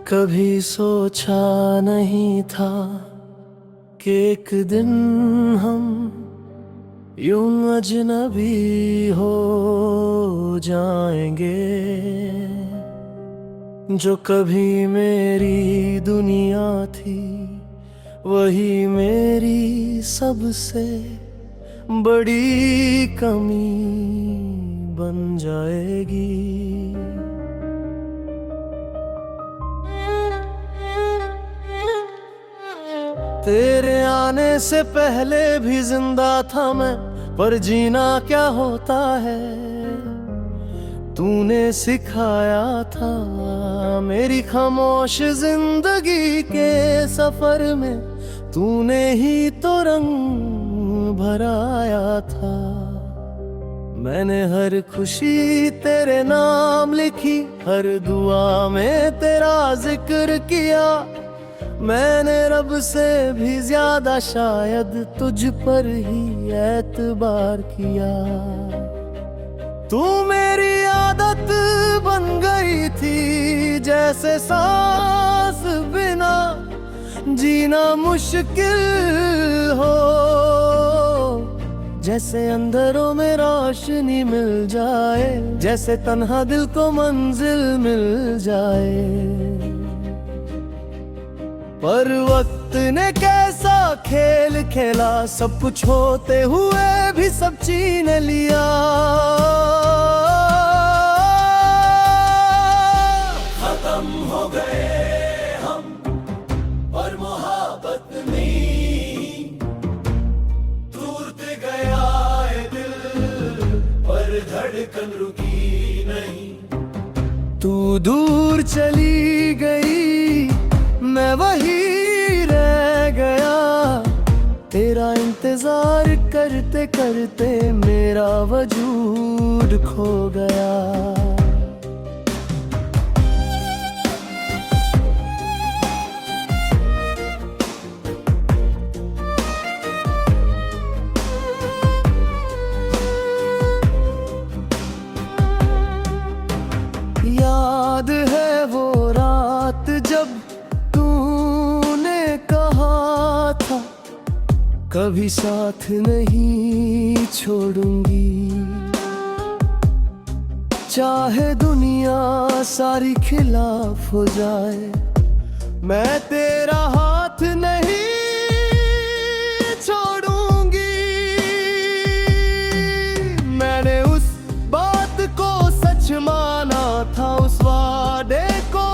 कभी सोचा नहीं था कि एक दिन हम यूं अजनबी हो जाएंगे। जो कभी मेरी दुनिया थी वही मेरी सबसे बड़ी कमी बन जाएगी। तेरे आने से पहले भी जिंदा था मैं, पर जीना क्या होता है तूने सिखाया था। मेरी खामोश जिंदगी के सफर में तूने ही तो रंग भराया था। मैंने हर खुशी तेरे नाम लिखी, हर दुआ में तेरा जिक्र किया। मैंने रब से भी ज्यादा शायद तुझ पर ही एतबार किया। तू मेरी आदत बन गई थी, जैसे सांस बिना जीना मुश्किल हो। जैसे अंधेरों में रोशनी मिल जाए, जैसे तन्हा दिल को मंजिल मिल जाए। पर वक्त ने कैसा खेल खेला, सब कुछ होते हुए भी सब छीन लिया। खत्म हो गए हम और मोहब्बत नहीं, टूट गया ये दिल पर धड़कन रुकी नहीं। तू दूर चली गई, मैं वही रह गया। तेरा इंतजार करते करते मेरा वजूद खो गया। याद है वो रात जब कभी साथ नहीं छोड़ूंगी। चाहे दुनिया सारी खिलाफ हो जाए, मैं तेरा हाथ नहीं छोड़ूंगी। मैंने उस बात को सच माना था, उस वादे को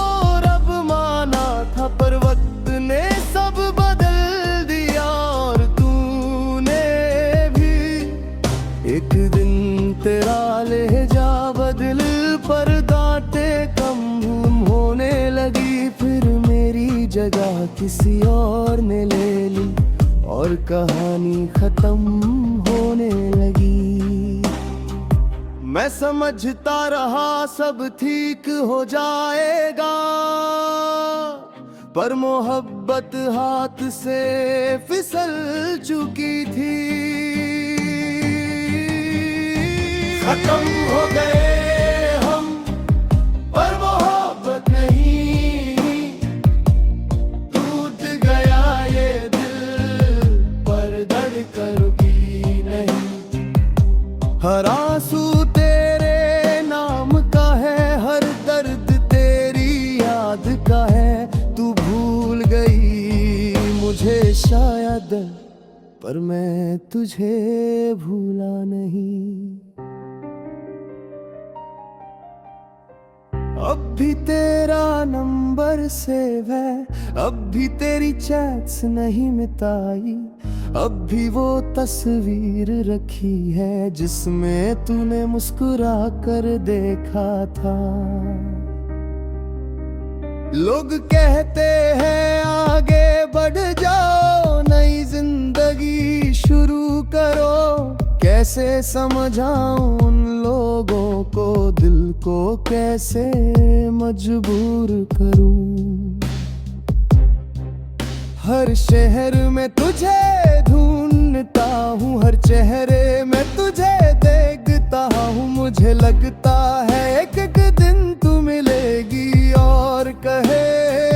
रब माना था। पर वक्त ने सब बदल दिया और एक दिन तेरा लहजा बदल पर डांटे कम होने लगी। फिर मेरी जगह किसी और ने ले ली और कहानी खत्म होने लगी। मैं समझता रहा सब ठीक हो जाएगा, पर मोहब्बत हाथ से फिसल चुकी थी। खत्म हो गए हम पर मोहब्बत नहीं, टूट गया ये दिल पर धड़कन रुकी नहीं। हर आंसू तेरे नाम का है, हर दर्द तेरी याद का है। तू भूल गई मुझे शायद, पर मैं तुझे भूला नहीं। अब भी तेरा नंबर सेव है, अब भी तेरी चैट्स नहीं मिटाई। अब भी वो तस्वीर रखी है जिसमें तूने मुस्कुरा कर देखा था। लोग कहते हैं आगे बढ़ जाओ, नई जिंदगी शुरू करो। कैसे समझाऊं उन लोगों को, दिल को कैसे मजबूर करूं। हर शहर में तुझे ढूंढता हूँ, हर चेहरे में तुझे देखता हूँ। मुझे लगता है एक दिन तू मिलेगी और कहे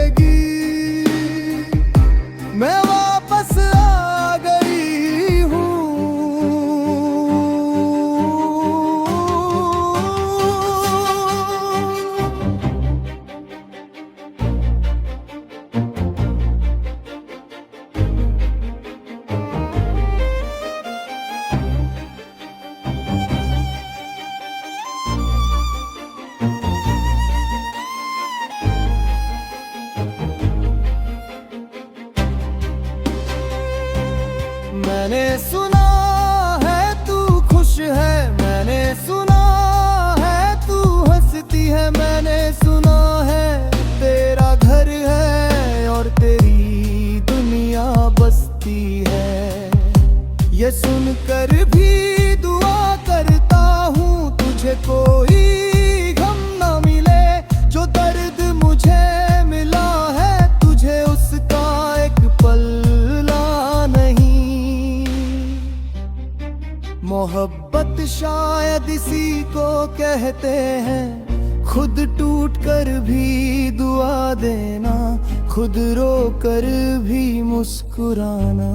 मैंने सुना है तू खुश है, मैंने सुना है तू हंसती है, मैंने सुना है तेरा घर है और तेरी दुनिया बसती है। ये सुनकर भी दुआ करता हूँ तुझे कोई गम ना मिले, जो दर्द मुझे मिला है तुझे उसका एक पल्ला नहीं। मोहब्बत शायद इसी को कहते हैं, खुद टूट कर भी दुआ देना, खुद रो कर भी मुस्कुराना,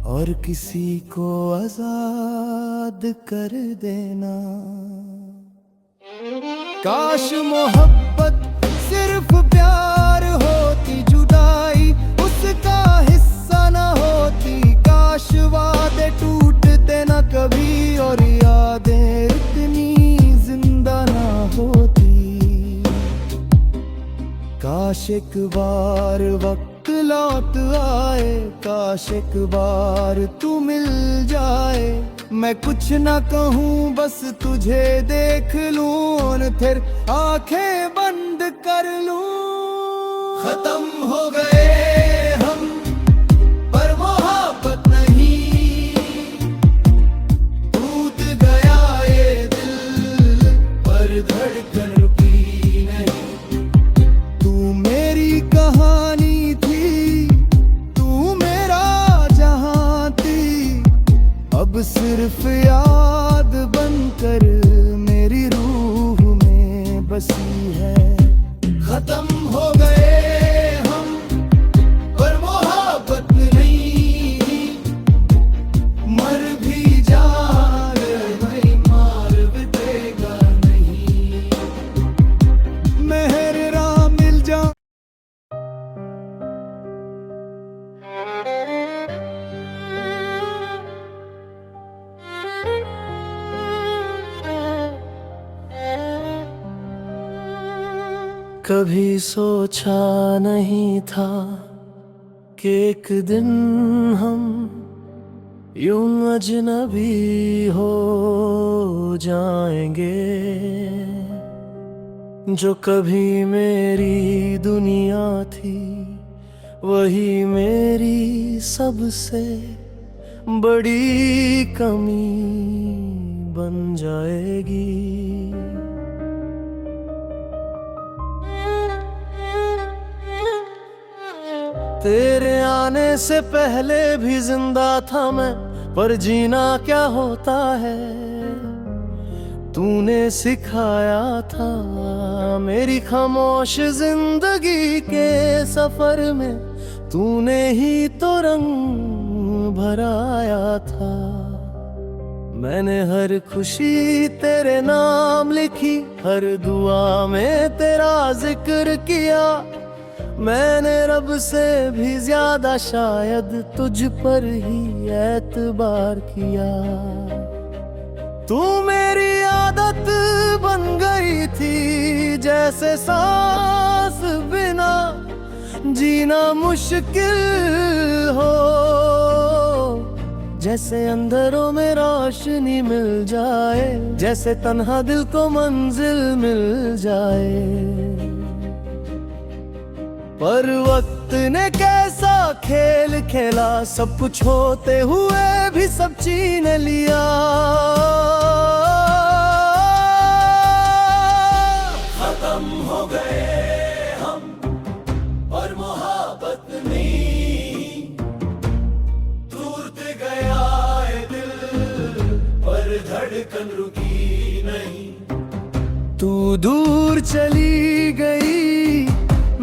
और किसी को आजाद कर देना। काश मोहब्बत सिर्फ प्यार होती, जुदाई उसका हिस्सा न होती। काश वादे टूटते न कभी और यादें इतनी जिंदा ना होती। काश एक बार वक्त लौट आए, काश एक बार तू मिल जाए। मैं कुछ ना कहूँ बस तुझे देख लूं, फिर आंखें बंद कर लूं। खत्म हो गए हम पर मोहब्बत नहीं, टूट गया ये दिल पर धड़कन रुकी नहीं। तू मेरी कहानी अब सिर्फ याद बनकर मेरी रूह में बसी है। खत्म हो गए हम पर मोहब्बत नहीं, मर भी जाए भाई मार भी देगा नहीं। मेहरा मिल जा कभी सोचा नहीं था कि एक दिन हम यूं अजनबी हो जाएंगे। जो कभी मेरी दुनिया थी वही मेरी सबसे बड़ी कमी बन जाएगी। तेरे आने से पहले भी जिंदा था मैं, पर जीना क्या होता है तूने सिखाया था। मेरी खामोश जिंदगी के सफर में तूने ही तो रंग भराया था। मैंने हर खुशी तेरे नाम लिखी, हर दुआ में तेरा जिक्र किया। मैंने रब से भी ज्यादा शायद तुझ पर ही एतबार किया। तू मेरी आदत बन गई थी, जैसे सांस बिना जीना मुश्किल हो। जैसे अंधेरों में रोशनी मिल जाए, जैसे तन्हा दिल को मंजिल मिल जाए। पर वक्त ने कैसा खेल खेला, सब कुछ होते हुए भी सब छीन लिया। खत्म हो गए हम और मोहब्बत नहीं, टूट गया ये दिल पर धड़कन रुकी नहीं। तू दूर चली गई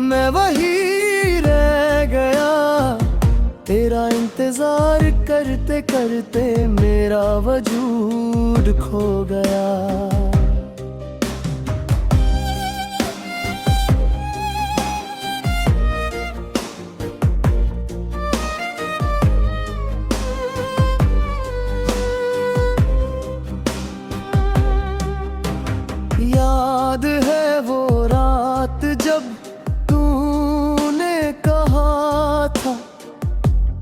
मैं वही रह गया, तेरा इंतजार करते करते मेरा वजूद खो गया। याद है वो रात जब तूने कहा था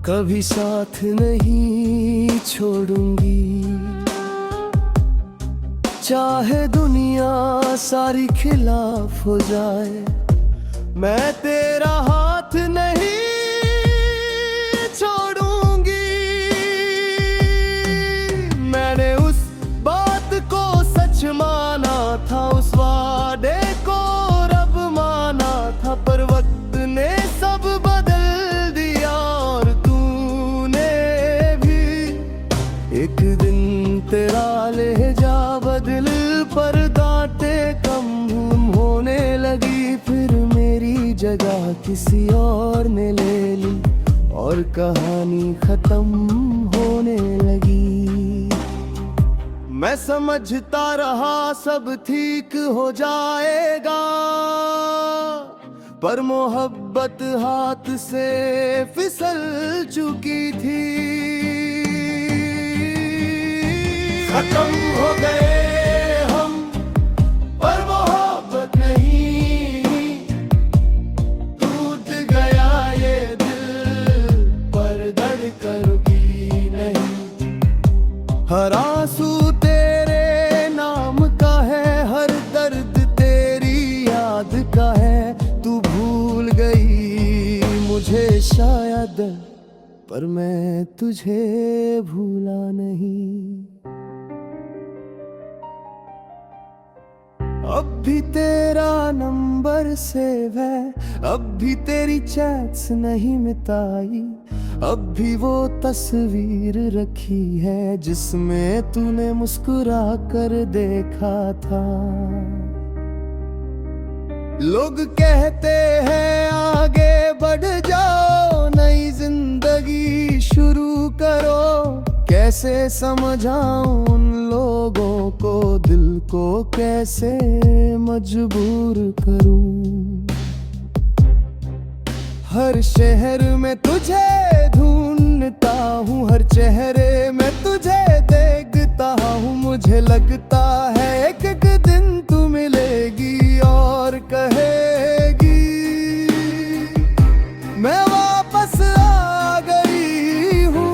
कभी साथ नहीं छोड़ूंगी, चाहे दुनिया सारी खिलाफ हो जाए, मैं तेरा हाथ नहीं छोड़ूंगी। मैंने उस बात को सच माना था, उस वादे को रब माना था, पर वक्त ने सब बदल दिया और तूने भी। एक दिन तेरा लहजा बदल पर डांटे कम होने लगी, फिर मेरी जगह किसी और ने ले ली और कहानी खत्म होने लगी। मैं समझता रहा सब ठीक हो जाएगा, पर मोहब्बत हाथ से फिसल चुकी थी। खत्म हो गए हम, पर मोहब्बत नहीं। टूट गया ये दिल, पर धड़कन रुकी नहीं। हर आंसू तेरे नाम का है, हर दर्द तेरी याद का है। तू भूल गई मुझे शायद, पर मैं तुझे भूला नहीं। अब भी तेरा नंबर सेव है, अब भी तेरी चैट्स नहीं मिटाई, अब भी वो तस्वीर रखी है जिसमें तूने मुस्कुरा कर देखा था। लोग कहते हैं आगे बढ़ जाओ, नई जिंदगी शुरू करो। कैसे समझाऊं उन लोगों को, दिल को कैसे मजबूर करूं। हर शहर में तुझे ढूंढता हूँ, हर चेहरे में तुझे देखता हूँ। मुझे लगता है एक एक दिन तू मिलेगी और कहेगी मैं वापस आ गई हूँ।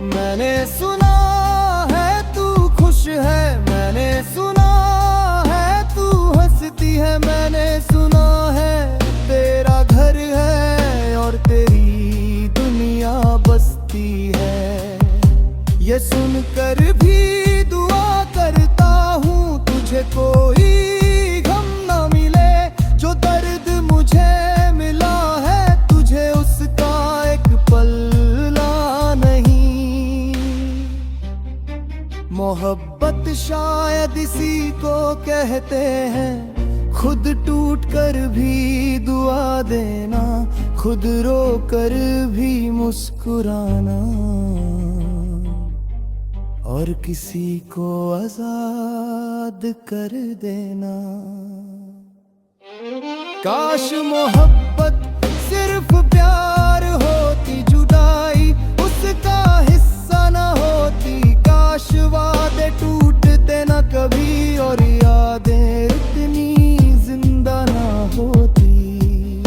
मैंने सुना है तू खुश है, मैंने सुना है तू हंसती है, मैंने सुना है तेरा घर है और तेरी दुनिया बसती है। ये सुनकर भी दुआ करता हूँ तुझे कोई गम ना मिले, जो दर्द मुझे मिला है तुझे उसका एक पल्ला नहीं। मोहब्बत शायद इसी को कहते हैं, खुद टूट कर भी दुआ देना, खुद रो कर भी मुस्कुराना, और किसी को आजाद कर देना। काश मोहब्बत सिर्फ प्यार होती, जुदाई उसका हिस्सा न होती। काश वादे टूटते न कभी और यादें इतनी जिंदा ना होती।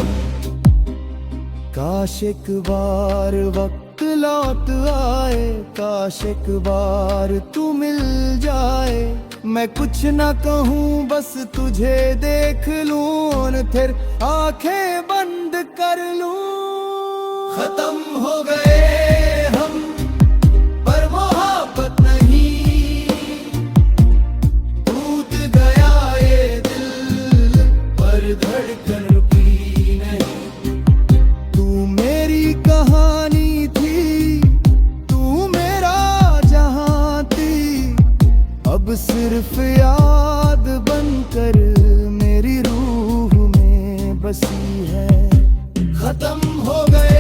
काश एक बार वक्त लौट आए, काश एक बार तू मिल जाए। मैं कुछ ना कहूँ बस तुझे देख लूं, फिर आंखें बंद कर लूं। खत्म हो गए हम, पर मोहब्बत नहीं। टूट गया ये दिल, पर धड़कन रुकी नहीं। तू मेरी कहानी थी, तू मेरा जहां थी, अब सिर्फ याद बनकर मेरी रूह में बसी है। खत्म हो गए